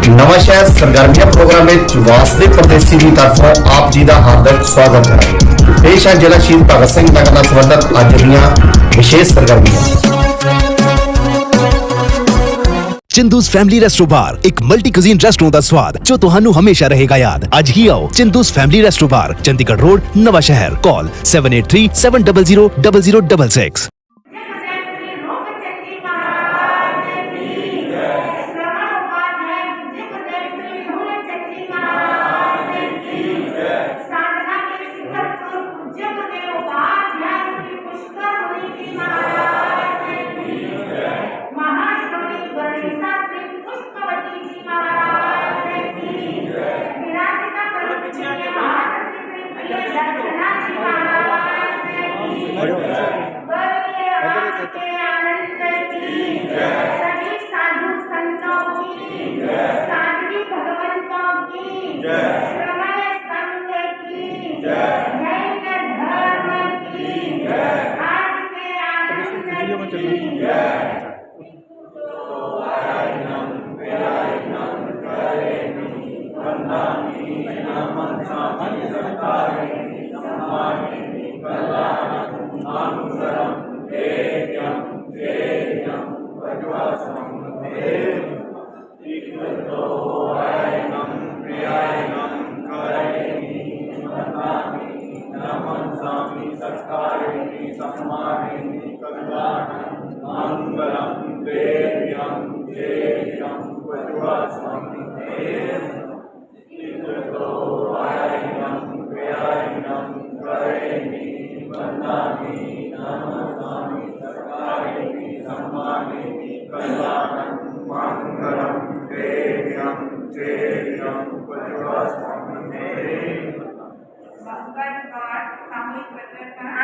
ਨਵਾਂ ਸ਼ਹਿਰ ਸਰਗਰਮੀਆਂ प्रोग्राम में वासदेव परदेसी की तरफों आप जी का हार्दिक स्वागत है। पेश है जिला शहीद भगत सिंह नगर ਨਾਲ संबंधित अज ਦੀਆਂ विशेष सरगर्मियां। चिंदूस फैमिली रेस्टो बार एक मल्टी कुजीन रेस्टोरेंट का स्वाद जो तुहानू हमेशा रहेगा याद। आज ही आओ Chindu's family resto bar, Chandigarh road, Nawanshahr. Call 7837000066।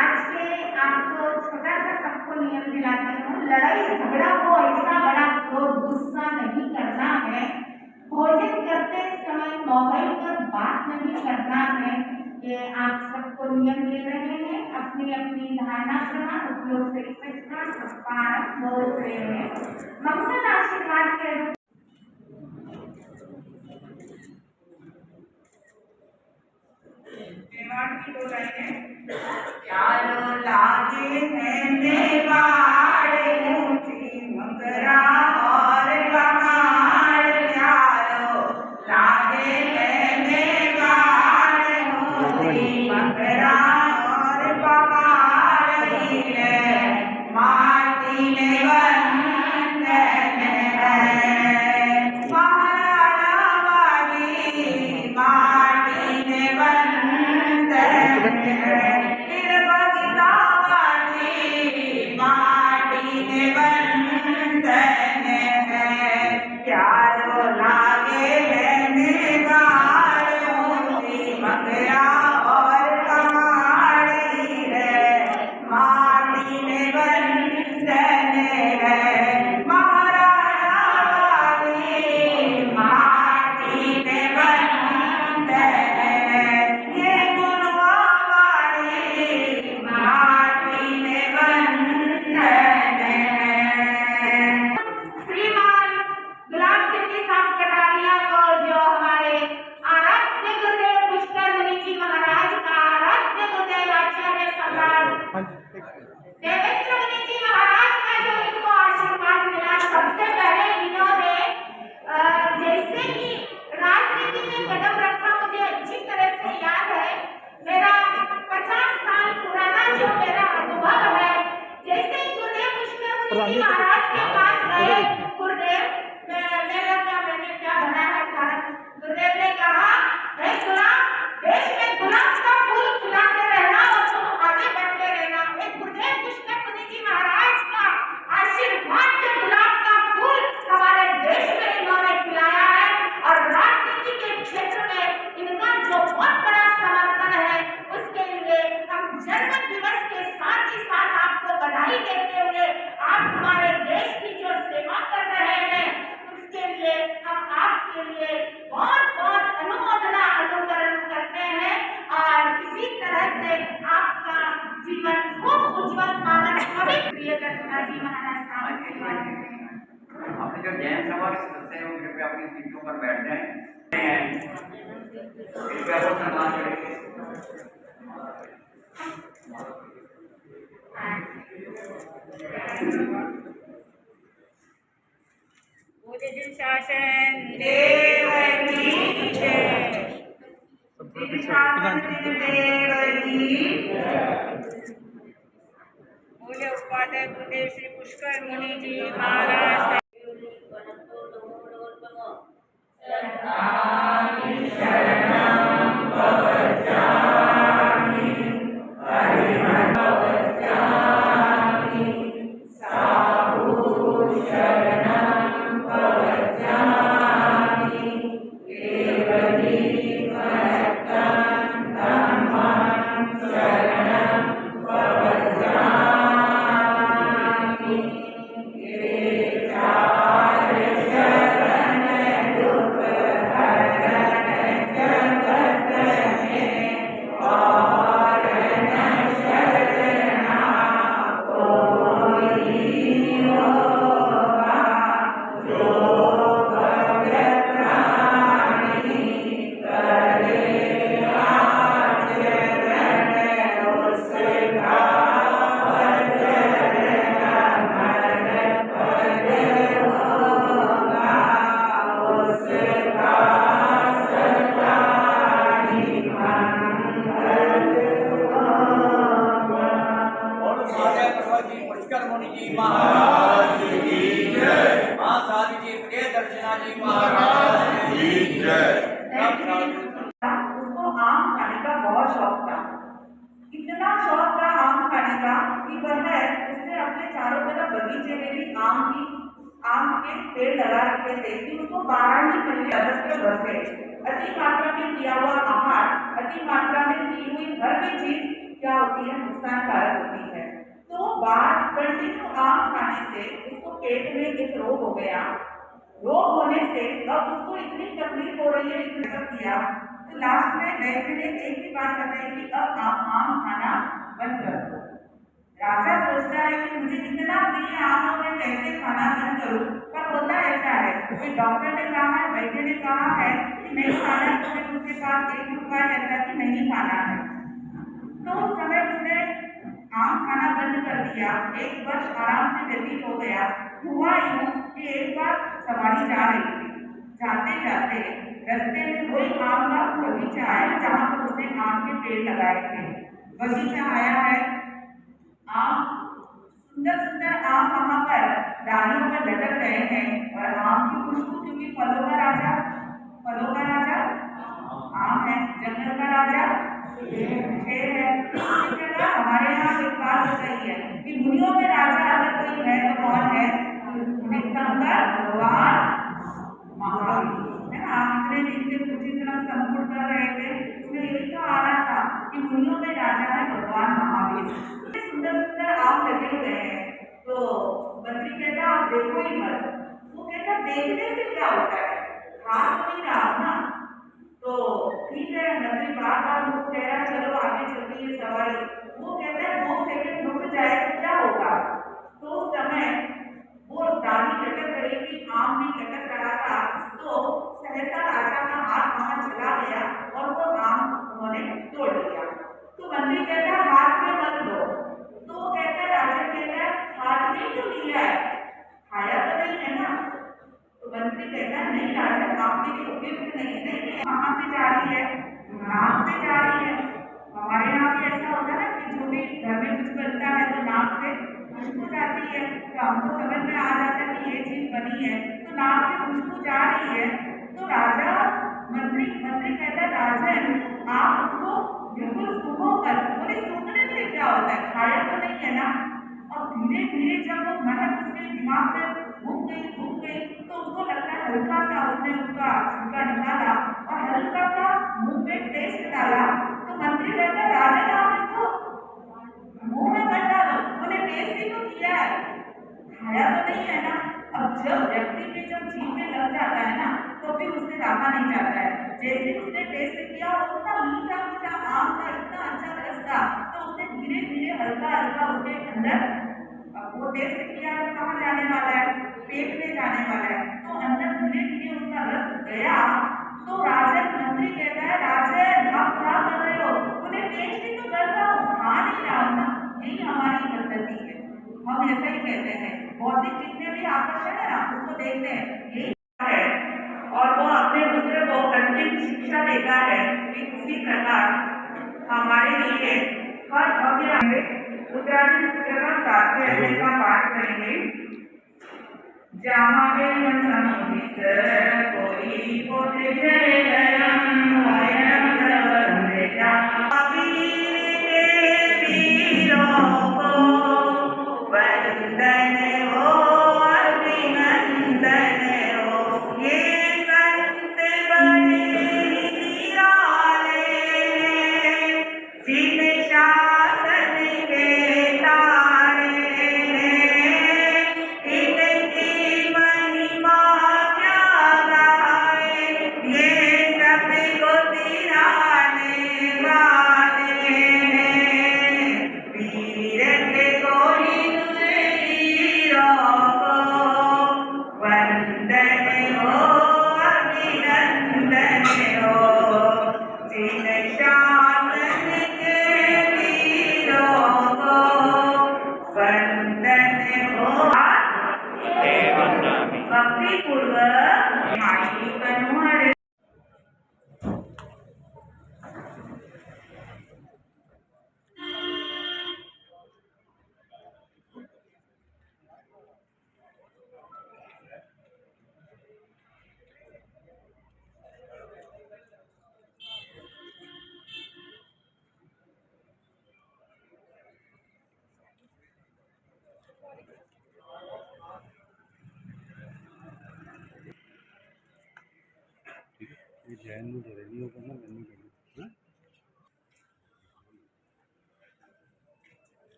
आज के आपको छोटा सा सबको नियम दिलाती हूँ। लड़ाई झगड़ा को ऐसा बड़ा क्रोध गुस्सा नहीं करना है। भोजन करते समय मोबाइल पर बात नहीं करना है। ये आप सबको नियम दे रहे हैं। अपनी अपनी धारणा का उपयोग से बोल रहे हैं। मंगल आशीर्वाद के की दो लाइनें। प्यारो लागे है मेवाड़ ऊंची मंगरा और पहाड़। प्यारो लागे है मेवाड़ ऊंची मंगरा और पहाड़। माटी में वंदन है महाराणा वाली, माटी में वंदन है। आपने जो जैन सभा के सदस्य हैं वो कृपया अपनी सीटों पर पर बैठ जाएं। इस पर वो सम्मान करेंगे। बोले शासन देव की जय। शासन देव की बोले उत्पादक गुरुदेव श्री पुष्कर मुनि जी महाराज। पुष्कर मुनि जी महाराज की जय। मां साधु जी प्रिय दर्शना जी महाराज की जय। उसको आम खाने का बहुत शौक था। इतना शौक था आम खाने का कि उसने अपने चारों तरफ बगीचे में भी आम के पेड़ लगा रखे थे कि उसको बाहर निकलने आदत के बच गए। अति मात्रा में किया हुआ आहार, अति मात्रा में की हुई हर भी चीज क्या होती है, नुकसानकारक होती है। तो बाहर कंटिन्यू आम खाने से उसको पेट में एक रोग हो गया। रोग होने से अब उसको इतनी तकलीफ हो रही है, इतना किया तो लास्ट में वैद्य ने एक ही बात बताई कि अब आप आम खाना बंद कर दो। राजा सोचता है कि मुझे इतना प्रिय आम है, मैं कैसे खाना बंद करूं, पर होता ऐसा है कि डॉक्टर ने कहा है, वैद्य ने कहा है कि नहीं खाना है, तो फिर उसके पास एक उपाय रहता कि नहीं खाना है। तो उस समय उसने आम खाना बंद कर दिया। एक वर्ष आराम से व्यतीत हो गया। हुआ यूं कि एक बार सवारी जा रही थी, जाते जाते रास्ते में वही आम का बगीचा आया जहाँ पर उसने आम के पेड़ लगाए थे। बगीचा आया है, आम सुंदर सुंदर आम वहाँ पर डालियों पर लटक रहे हैं और आम की खुशबू, क्योंकि फलों का राजा आम है, जंगल का राजा शेर है। हमारे यहाँ एक बात हो गई है कि मुनियों में राजा अगर कोई है तो कौन है, भगवान महावीर है ना। आप इतने दिन से पूछी तरह संपूर्ण कर रहे थे, उसमें यही तो आ रहा था कि मुनियों में राजा है भगवान महावीर। सुंदर सुंदर आम लगे हुए हैं। तो मंत्री कहता आप देखो ही मत। वो कहता देखने से क्या होता है, हाथ तो नहीं रहा ना। तो ठीक है, मंत्री बार बार मुझे कह रहा चलो आगे चलती है सवारी। वो कहता है 2 सेकंड रुक जाए तो क्या होगा। तो उस समय वो डाली लटक रही थी, आम भी लटक रहा था। तो सहसा राजा का हाथ वहां चला गया और वो आम उन्होंने तोड़ लिया। तो मंत्री कहता हाथ में मत लो। तो वो कहता राजा कहता हाथ में क्यों लिया है, खाया तो नहीं है ना। तो मंत्री कहता नहीं राजा आपके लिए उपयुक्त नहीं है। नहीं कहाँ से जा रही है, नाक से जा रही है। हमारे यहाँ भी ऐसा होता है कि जो भी घर में कुछ बनता है तो नाक से खुशबू जाती है, तो हमको समझ में आ जाता है कि ये चीज बनी है, तो नाक से खुशबू जा रही है। तो राजा मंत्री कहता राजन आप उसको बिल्कुल सूंघो मत। बोले सूंघने से क्या होता है, खाया तो नहीं है ना। और धीरे धीरे जब वो महक उसके दिमाग में घूम गई तो उसको लगता है हल्का सा उसने उसका छिलका निकाला और हल्का सा मुंह में टेस्ट डाला। तो मंत्री कहता राजन आप इसको मुंह में मत डालो। बोले टेस्ट ही तो किया है, खाया तो नहीं है ना। अब जब व्यक्ति के जब जीभ में लग जाता है ना तो फिर उससे रहा नहीं जाता है। जैसे उसने टेस्ट किया उतना मीठा मीठा आम का इतना अच्छा रस था, तो उसने धीरे धीरे हल्का हल्का उसके अंदर वो टेस्ट किया तो कहाँ जाने वाला है, पेट में जाने वाला है। तो अंदर धीरे धीरे उसका रस गया तो राजन मंत्री कहता है, राजन आप क्या कर रहे हो? उन्हें बेइज्जती तो कर रहा हूँ, खा नहीं रहा हूँ ना। यही हमारी पद्धति है, हम ऐसा ही कहते हैं। बौद्धिक जितने भी आकर्षण है ना, उसको देखते हैं, यही है। और वो अपने पुत्र को अंतिम शिक्षा देता है कि उसी प्रकार हमारे लिए हर भव्य उत्तराखंड के साथ में का पाठ करेंगे। जहाँ समुदित कोई पोषे गरम वयम वंदे वीरों को वंदन हो अभिनंदन हो। ये संत बड़े निराले जिन शासन के तारे भक्ति पूर्वक माई कन्हड़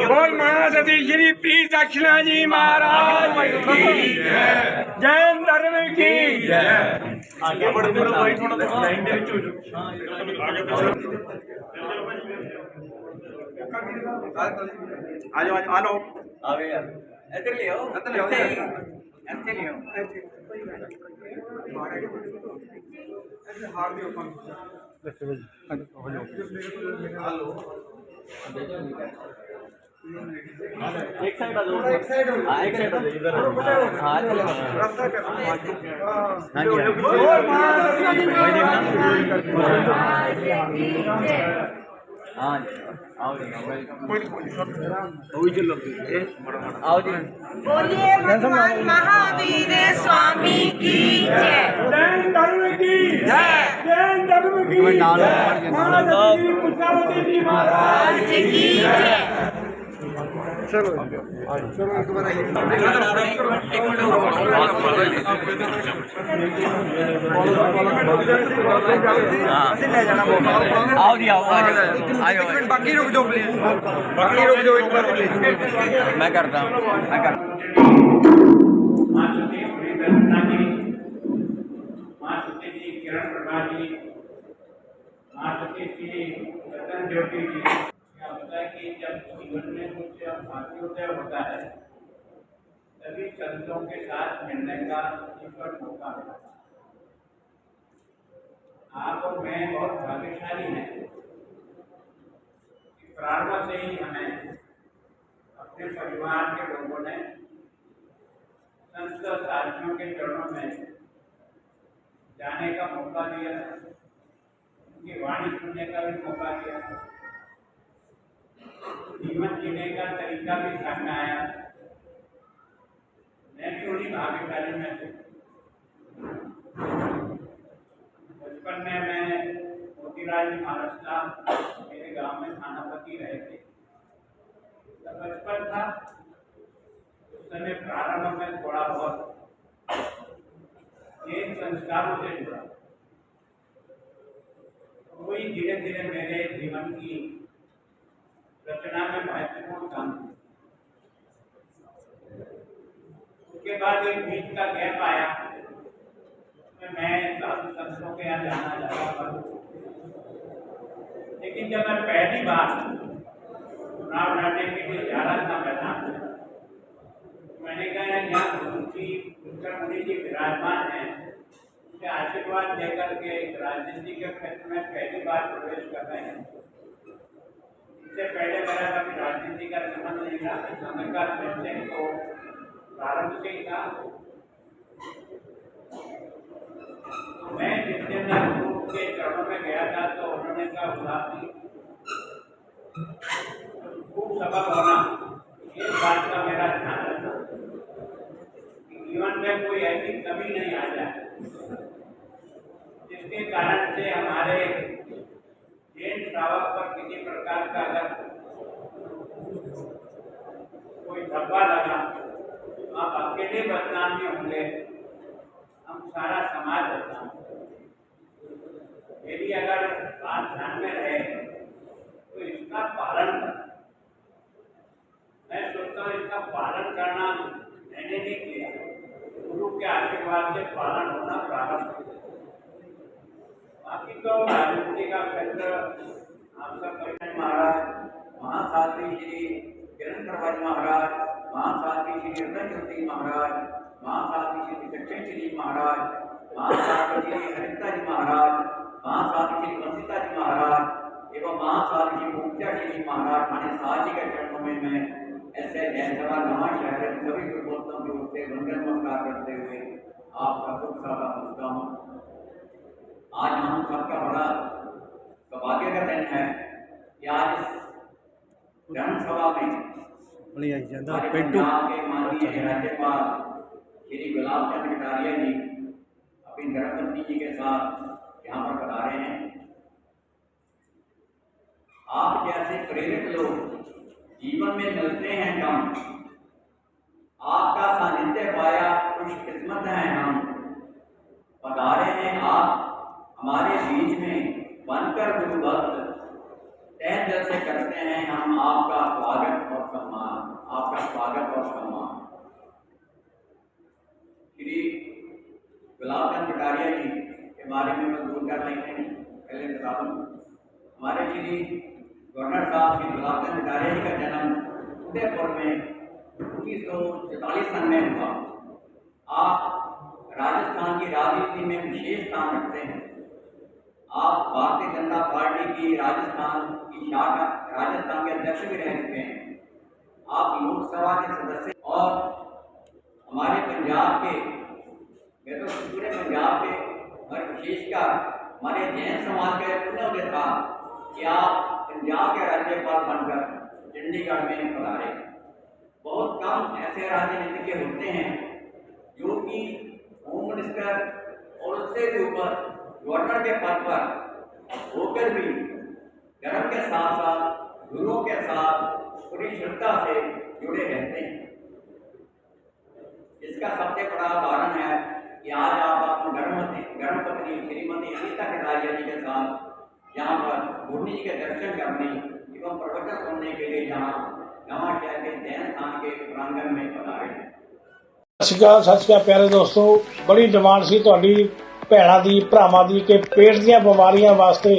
बोल महासती श्री पी दक्षिणा जी महाराज की जैन धर्म की आगे बढ़ थोड़ा लाइन दे आ जाओ आवे यार इधर ले आओ ऐसे ले आओ हार दियो एक साइड आ जाओ एक साइड आ जाओ इधर हां चले रास्ता कर हां जी हां आओ जी आओ जी बोलिए भगवान महावीर स्वामी की जय। जैन धर्म की जय जैन धर्म की महाराज पुष्पावती जी महाराज की जय। चलो एक बार आओ जी आओ बाकी रुक जाओ प्लीज बाकी रुक जाओ एक बार प्लीज मैं करता हूँ माँ सती दर्शना जी, माँ सती जी किरण प्रभा जी, माँ सती जी रतन ज्योति जी। क्या होता है कि जब जीवन में कुछ भाग्योदय होता है तभी संतों के साथ मिलने का ईश्वर मौका मिलता है। आप और मैं बहुत भाग्यशाली हैं कि प्रारंभ से ही हमें अपने परिवार के लोगों ने संत साथियों के चरणों में जाने का मौका दिया, उनकी वाणी सुनने का भी मौका दिया, जीवन जीने का तरीका भी सामने आया। मैं भी उन्हीं भाग्यशाली में से। बचपन में मैं मोतीलाल जी महाराष्ट्र मेरे गांव में थानापति रहे थे। जब बचपन था उस समय प्रारंभ में थोड़ा बहुत ये संस्कारों से जुड़ा, वही धीरे धीरे मेरे जीवन की रचना में महत्वपूर्ण काम किया। उसके बाद एक बीच का गैप आया, उसमें मैं साधु संतों के यहाँ जाना लगा था। लेकिन जब मैं पहली बार चुनाव लड़ने के लिए जा रहा था मैदान में, मैंने कहा यहाँ गुरु जी मुनि जी विराजमान हैं, उनसे आशीर्वाद देकर के राजनीति के क्षेत्र में पहली बार प्रवेश कर रहे हैं। इससे पहले मेरा कभी राजनीति का संबंध नहीं था, संघकार पेंशन को प्रारंभ से ही था। तो मैं जिस दिन गुरु के चरणों में गया था तो उन्होंने कहा उदासी खूब सबक होना, इस बात का मेरा ध्यान रखना, जीवन में कोई ऐसी कमी नहीं आ जाए जिसके कारण से हमारे जैन श्रावक पर किसी प्रकार का अगर कोई धब्बा लगा, आप अकेले बदनाम नहीं होंगे, हम सारा समाज बदनाम। यदि अगर बात ध्यान में रहे तो इसका पालन करना, मैं सोचता हूँ इसका पालन करना मैंने नहीं किया, गुरु के आशीर्वाद से पालन होना प्रारंभ हो। बाकी तो राजनीति का क्षेत्र आप सब महाराज, महासाध्वी श्री किरण प्रभा महाराज, महासाध्वी श्री रतन ज्योति महाराज, महासाध्वी श्री दक्षिण श्री महाराज, महासाध्वी श्री हरिता जी महाराज, महासाध्वी श्री वंशिता जी महाराज एवं महासाध्वी श्री मुक्ता श्री महाराज माने साथ जी के चरणों में मैं ऐसे जैनसभा नवाशहर सभी गुरुवोत्तम की ओर से वंदन नमस्कार करते हुए आपका शुभ स्वागत करता हूँ। आज हम सबका बड़ा सौभाग्य का दिन है कि आज इस जनसभा में हमारे पंजाब के माननीय राज्यपाल श्री गुलाब चंद कटारिया जी अपनी धर्मपत्नी जी के साथ यहाँ पर पधारे हैं। आप जैसे प्रेरित लोग जीवन में मिलते हैं कम, आपका सानिध्य पाया खुशकिस्मत हैं हम। पधारे हैं आप हमारे बीच में बनकर गुरु भक्त, तहे दिल से करते हैं हम आपका स्वागत और सम्मान, आपका स्वागत और सम्मान। श्री गुलाब चंद कटारिया जी के बारे में मजबूर कर लेंगे। पहले बता दूँ, हमारे श्री गवर्नर साहब श्री गुलाब चंद कटारिया जी का जन्म उदयपुर में 1944 सन में हुआ। आप राजस्थान की राजनीति में विशेष स्थान रखते हैं। आप भारतीय जनता पार्टी की राजस्थान की शाखा राजस्थान के अध्यक्ष भी रह चुके हैं। आप लोकसभा के सदस्य और हमारे पंजाब के, मैं तो पूरे पंजाब के और विशेषकर हमारे जैन समाज का पुण्य उदय था कि आप पंजाब के राज्यपाल बनकर चंडीगढ़ में पधारे। बहुत कम ऐसे राजनीतिज्ञ होते हैं जो कि होम मिनिस्टर और उससे भी ऊपर गवर्नर के पद पर होकर भी धर्म के साथ साथ गुरुओं के साथ पूरी श्रद्धा से जुड़े रहते हैं। इसका सबसे बड़ा उदाहरण है कि आज आप अपनी धर्मपत्नी श्रीमती अनीता कटारिया जी के साथ यहाँ पर गुरु जी के दर्शन करने एवं प्रवचन सुनने के लिए यहाँ नवाशहर के जैन स्थान के प्रांगण में पधारे हैं। सत श्री अकाल प्यारे दोस्तों, बड़ी डिमांड सी ਤੁਹਾਡੀ ਭੈਣਾਂ ਦੀ ਭਰਾਵਾਂ ਦੀ ਕਿ ਪੇਟ ਦੀਆਂ ਬਿਮਾਰੀਆਂ ਵਾਸਤੇ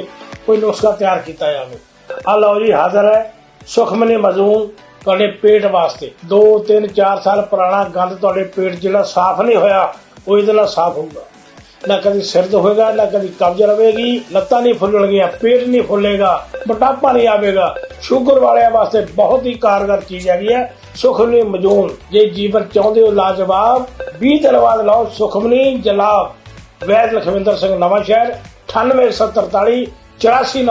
ਕੋਈ ਨੁਸਖਾ ਤਿਆਰ ਕੀਤਾ ਜਾਵੇ। ਆ ਲਓ ਜੀ, ਹਾਜ਼ਰ ਹੈ ਸੁਖਮਨੀ ਮਜ਼ੂਮ ਤੁਹਾਡੇ ਪੇਟ ਵਾਸਤੇ। 2 3 4 ਸਾਲ ਪੁਰਾਣਾ ਗੰਦ ਤੁਹਾਡੇ ਪੇਟ ਜਿਹੜਾ ਸਾਫ਼ ਨਹੀਂ ਹੋਇਆ ਉਹ ਇਹਦੇ ਨਾਲ ਸਾਫ਼ ਹੋਊਗਾ। ਨਾ ਕਦੀ ਸਿਰ ਹੋਏਗਾ, ਨਾ ਕਦੀ ਕਬਜ਼ ਰਵੇਗੀ, ਲੱਤਾਂ ਨਹੀਂ ਫੁੱਲਣਗੀਆਂ, ਪੇਟ ਨਹੀਂ ਫੁੱਲੇਗਾ, ਮੋਟਾਪਾ ਨਹੀਂ ਆਵੇਗਾ। ਸ਼ੂਗਰ ਵਾਲਿਆਂ ਵਾਸਤੇ ਬਹੁਤ ਹੀ ਕਾਰਗਰ ਚੀਜ਼ ਹੈਗੀ ਹੈ ਸੁਖਮਨੀ ਮਜ਼ੂਮ। ਜੇ ਜੀਵਨ ਚਾਹੁੰਦੇ ਹੋ ਲਾਜਵਾਬ, 20 ਦਿਨ ਬਾਅਦ ਲਓ ਸੁਖਮਨੀ ਜਲਾਬ। वैद लखविंदर सिंह नवाशहर 98 143 84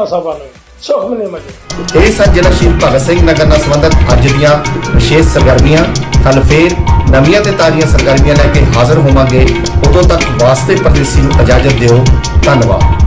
ਸੁਖਮਨੀ ਮਜੀ। ਇਹ ਸਨ ਜ਼ਿਲ੍ਹਾ ਸ਼ਹੀਦ ਭਗਤ ਸਿੰਘ ਨਗਰ ਨਾਲ ਸੰਬੰਧਿਤ ਅੱਜ ਦੀਆਂ ਵਿਸ਼ੇਸ਼ ਸਰਗਰਮੀਆਂ। ਕੱਲ ਫੇਰ ਨਵੀਆਂ ਤੇ ਤਾਜ਼ੀਆਂ ਸਰਗਰਮੀਆਂ ਲੈ ਕੇ ਹਾਜ਼ਰ ਹੋਵਾਂਗੇ। ਉਦੋਂ ਤੱਕ ਵਾਸਤੇ ਪਰਦੇਸੀ ਨੂੰ ਇਜਾਜ਼ਤ ਦਿਓ। ਧੰਨਵਾਦ।